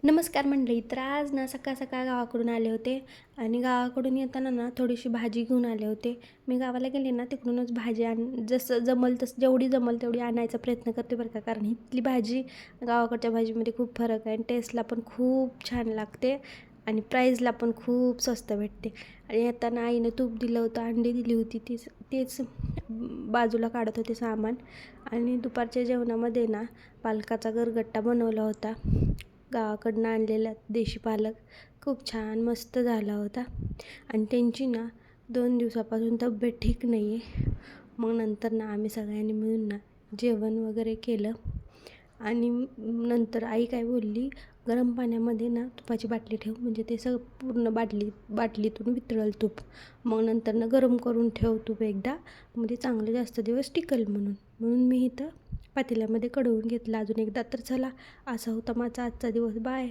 नमस्कार मंडळी. तर आज ना सकाळ सकाळ गावाकडून आले होते आणि गावाकडून येताना ना थोडीशी भाजी घेऊन आले होते. मी गावाला गेले ना तिकडूनच भाजी जसं जमल तसं जेवढी जमल तेवढी आणायचा प्रयत्न करते बरं का. कारण इथली भाजी गावाकडच्या भाजीमध्ये खूप फरक आहे आणि टेस्टला पण खूप छान लागते आणि प्राईजला पण खूप स्वस्त भेटते. आणि येताना आईनं तूप दिलं होतं, अंडी दिली होती, तेच बाजूला काढत होते सामान. आणि दुपारच्या जेवणामध्ये ना पालकाचा गरगट्टा बनवला होता, गावाकडनं आणलेला देशी पालक. खूप छान मस्त झाला होता आणि त्यांची ना 2 दिवसापासून तब्येत ठीक नाही आहे. मग नंतर ना आम्ही सगळ्यांनी मिळून ना जेवण वगैरे केलं आणि नंतर आई काय बोलली, गरम पाण्यामध्ये ना तुपाची बाटली ठेव, म्हणजे ते सगळं पूर्ण बाटलीतून वितळल तूप. मग नंतर ना गरम करून ठेव तूप एकदा, म्हणजे चांगलं जास्त दिवस टिकल म्हणून मी इथं पातेल्यामध्ये कढवून घेतलं अजून एकदा. तर चला, असा होता माझा आजचा दिवस. बाय.